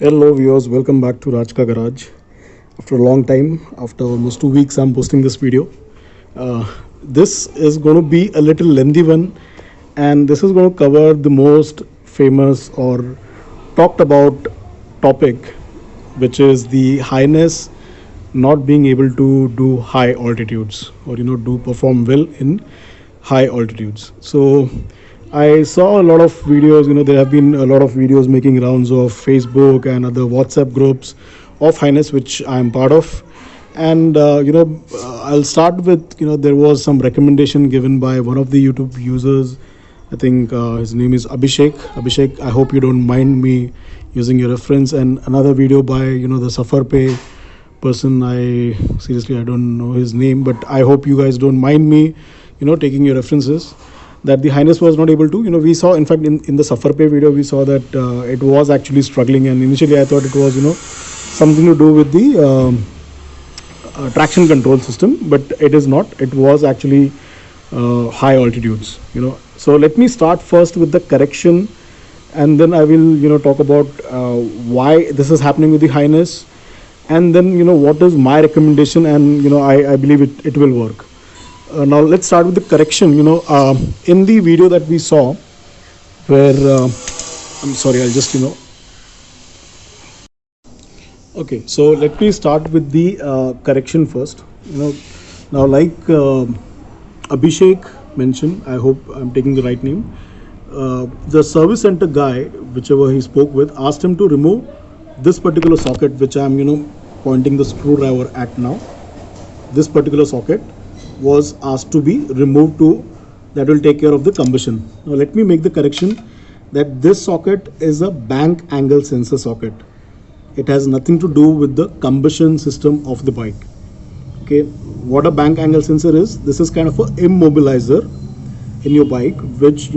Hello viewers, welcome back to Rajka Garage. After a long time, after almost 2 weeks, I'm posting this video. This is going to be a little lengthy one, and this is going to cover the most famous or talked about topic, which is the highness not being able to do high altitudes or do perform well in high altitudes. So I saw a lot of videos. There have been a lot of videos making rounds of Facebook and other WhatsApp groups of highness, which I am part of. And I'll start with there was some recommendation given by one of the YouTube users. I think his name is Abhishek. Abhishek, I hope you don't mind me using your reference. And another video by the Suffer Pay person. I seriously I don't know his name, but I hope you guys don't mind me taking your references. That the highness was not able to, we saw, in fact, in the Suffer Pay video, we saw that it was actually struggling, and initially I thought it was something to do with the traction control system, but it is not. It was actually high altitudes. So let me start first with the correction, and then I will talk about why this is happening with the highness, and then what is my recommendation, and I believe it will work. Now let's start with the correction. In the video that we saw, where I'm sorry, I'll just okay. So let me start with the correction first. Now like Abhishek mentioned, I hope I'm taking the right name. The service center guy, whichever he spoke with, asked him to remove this particular socket, which I'm pointing the screwdriver at now. This particular socket was asked to be removed that will take care of the combustion. Now let me make the correction that this socket is a bank angle sensor socket. It has nothing to do with the combustion system of the bike. Okay, what a bank angle sensor is, this is kind of a immobilizer in your bike, which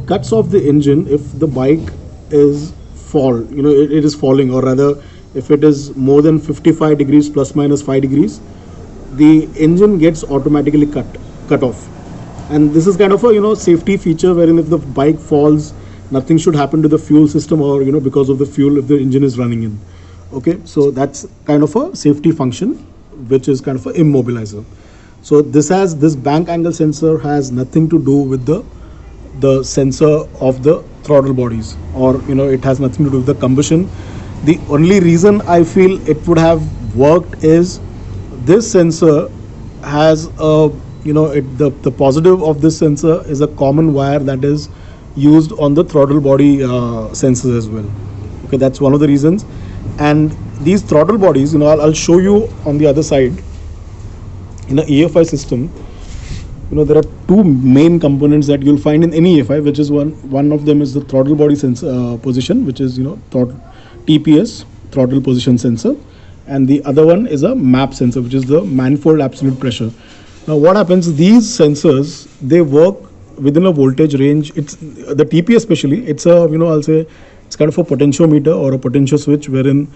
cuts off the engine if the bike is it is falling, or rather if it is more than 55 degrees plus minus 5 degrees, the engine gets automatically cut off. And this is kind of a safety feature, wherein if the bike falls, nothing should happen to the fuel system, or because of the fuel if the engine is running in. Okay, so that's kind of a safety function, which is kind of an immobilizer. So this bank angle sensor has nothing to do with the sensor of the throttle bodies, or it has nothing to do with the combustion. The only reason I feel it would have worked is this sensor has a the positive of this sensor is a common wire that is used on the throttle body sensors as well. Okay, that's one of the reasons. And these throttle bodies, I'll show you on the other side. In an EFI system, there are two main components that you'll find in any EFI, which is one of them is the throttle body sensor position, which is TPS, throttle position sensor, and the other one is a MAP sensor, which is the manifold absolute pressure. Now what happens, these sensors, they work within a voltage range. It's the TPS especially, it's a I'll say it's kind of a potentiometer or a potential switch, wherein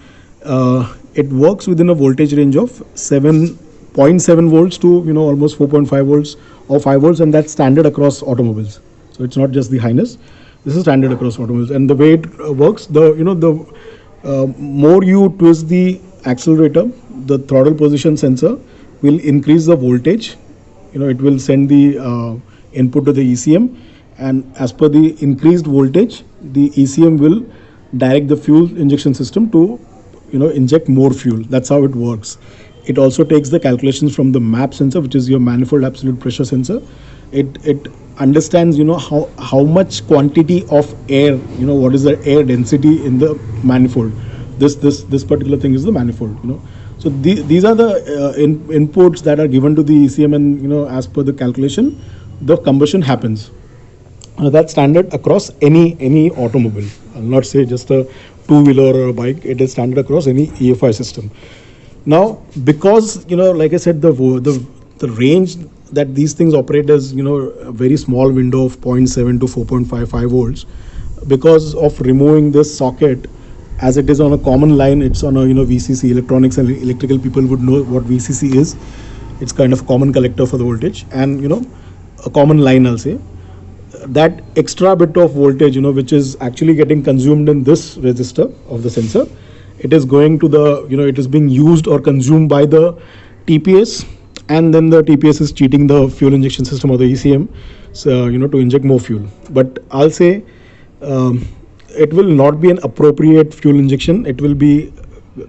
it works within a voltage range of 7.7 volts to almost 4.5 volts or 5 volts, and that's standard across automobiles. So it's not just the highness, this is standard across automobiles. And the way it works, the more you twist the accelerator, the throttle position sensor will increase the voltage. It will send the input to the ECM, and as per the increased voltage, the ECM will direct the fuel injection system to inject more fuel. That's how it works. It also takes the calculations from the MAP sensor, which is your manifold absolute pressure sensor. It understands how much quantity of air, what is the air density in the manifold. This particular thing is the manifold. So these are the inputs that are given to the ECM, and as per the calculation, the combustion happens. That's standard across any automobile. I'll not say just a two-wheeler or a bike. It is standard across any EFI system. Now, because like I said, the range that these things operate is a very small window of 0.7 to 4.55 volts. Because of removing this socket, as it is on a common line, it's on a VCC, electronics and electrical people would know what VCC is. It's kind of a common collector for the voltage, and a common line, I'll say. that extra bit of voltage, which is actually getting consumed in this resistor of the sensor, it is going to the, it is being used or consumed by the TPS, and then the TPS is cheating the fuel injection system or the ECM, so, to inject more fuel. But I'll say it will not be an appropriate fuel injection. It will be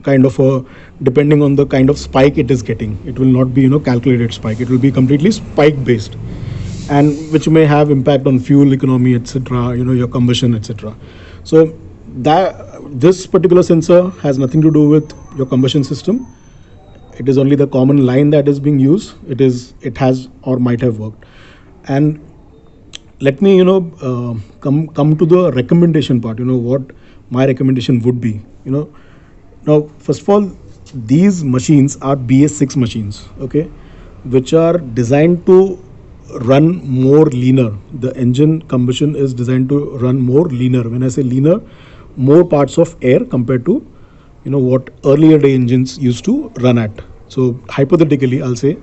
kind of a, depending on the kind of spike it is getting. It will not be, calculated spike. It will be completely spike based, and which may have impact on fuel economy, etc., your combustion, etc. So that this particular sensor has nothing to do with your combustion system. It is only the common line that is being used. It has or might have worked. And let me come to the recommendation part. What my recommendation would be. Now, first of all, these machines are BS6 machines, okay, which are designed to run more leaner. The engine combustion is designed to run more leaner. When I say leaner, more parts of air compared to what earlier day engines used to run at. So hypothetically, I'll say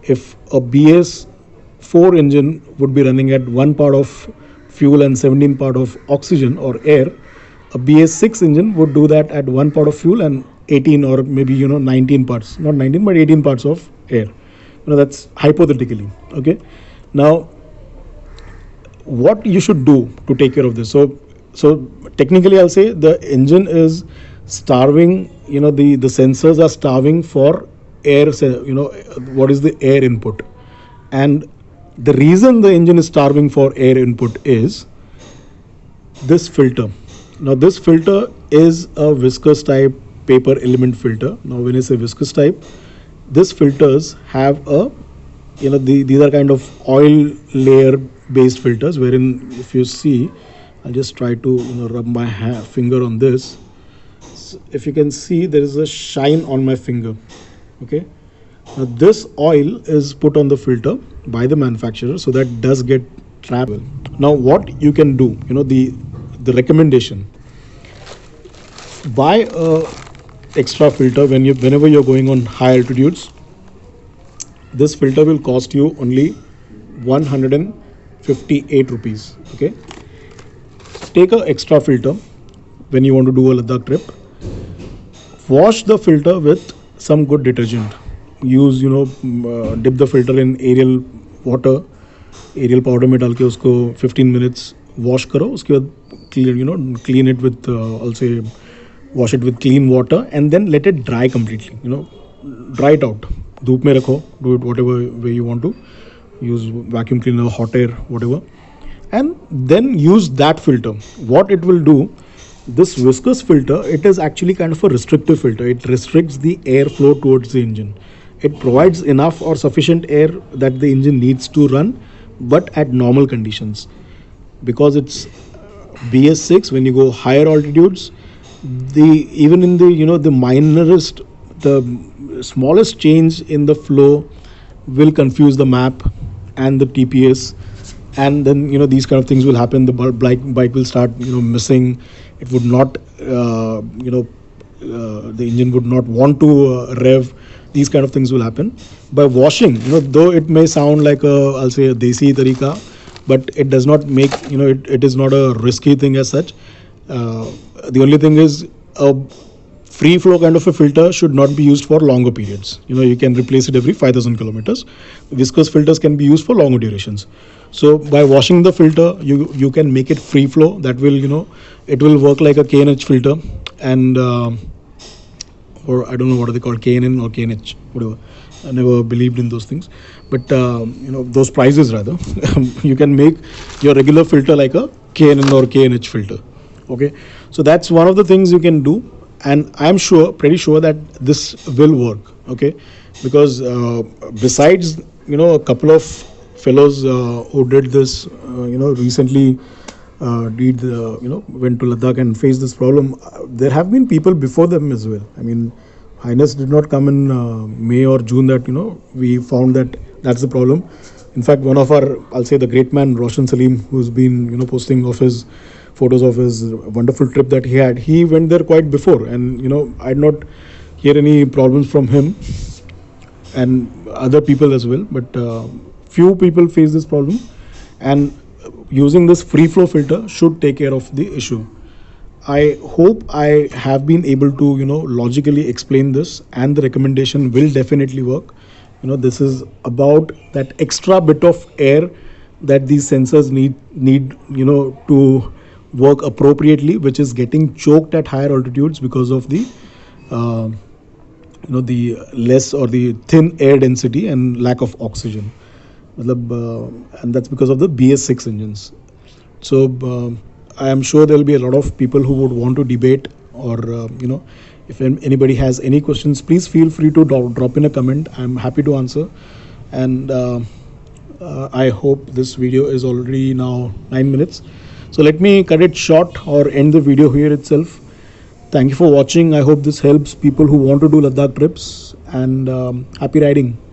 if a BS4 engine would be running at 1 part of fuel and 17 part of oxygen or air, a BS6 engine would do that at 1 part of fuel and 18 or maybe 19 parts, not 19 but 18 parts of air. That's hypothetically, okay. Now what you should do to take care of this? So technically I'll say the engine is starving, the sensors are starving for air, what is the air input. And the reason the engine is starving for air input is this filter. Now this filter is a viscous type paper element filter. Now when I say viscous type, these filters have a, these are kind of oil layer based filters, wherein if you see, I'll just try to rub my finger on this. So if you can see, there is a shine on my finger, okay. Now this oil is put on the filter by the manufacturer, so that does get trapped. Now what you can do, the recommendation, buy a extra filter whenever you're going on high altitudes. This filter will cost you only 158 rupees, okay. Take an extra filter when you want to do a Ladakh trip. Wash the filter with some good detergent. Use, dip the filter in Ariel water, Ariel powder में डाल के उसको 15 minutes wash करो. उसके बाद clean it with, I'll say, wash it with clean water, and then let it dry completely. Dry it out. धूप में रखो. Do it whatever way you want to. Use vacuum cleaner, hot air, whatever. And then use that filter. What it will do, this viscous filter, it is actually kind of a restrictive filter. It restricts the airflow towards the engine. It provides enough or sufficient air that the engine needs to run, but at normal conditions. Because it's BS6, when you go higher altitudes, even in the the minorest, the smallest change in the flow will confuse the map and the TPS, and then these kind of things will happen. The bike will start missing. It would not the engine would not want to rev. These kind of things will happen. By washing, though it may sound like I'll say a desi tarika, but it does not make, it is not a risky thing as such. The only thing is, a free flow kind of a filter should not be used for longer periods. You can replace it every 5,000 kilometers. Viscous filters can be used for longer durations. So by washing the filter, you can make it free flow. That will, it will work like a KNH filter, and or I don't know what are they called, KNN or KNH, whatever. I never believed in those things, but those prices rather. You can make your regular filter like a KNN or KNH filter. Okay, so that's one of the things you can do, and I'm pretty sure that this will work. Okay, because besides a couple of fellows who did this recently went to Ladakh and faced this problem, there have been people before them as well. I mean, Highness did not come in May or June that we found that that's the problem. In fact, one of our, I'll say, the great man Roshan Salim, who's been posting of his photos of his wonderful trip that he had, he went there quite before, and I did not hear any problems from him and other people as well, but few people face this problem. And using this free flow filter should take care of the issue. I hope I have been able to, logically explain this, and the recommendation will definitely work. This is about that extra bit of air that these sensors need, to work appropriately, which is getting choked at higher altitudes because of the, uh, the less or the thin air density and lack of oxygen. And that's because of the BS6 engines. So I am sure there will be a lot of people who would want to debate, or if anybody has any questions, please feel free to drop in a comment. I'm happy to answer. And I hope this video is already now 9 minutes. So let me cut it short or end the video here itself. Thank you for watching. I hope this helps people who want to do Ladakh trips, and happy riding.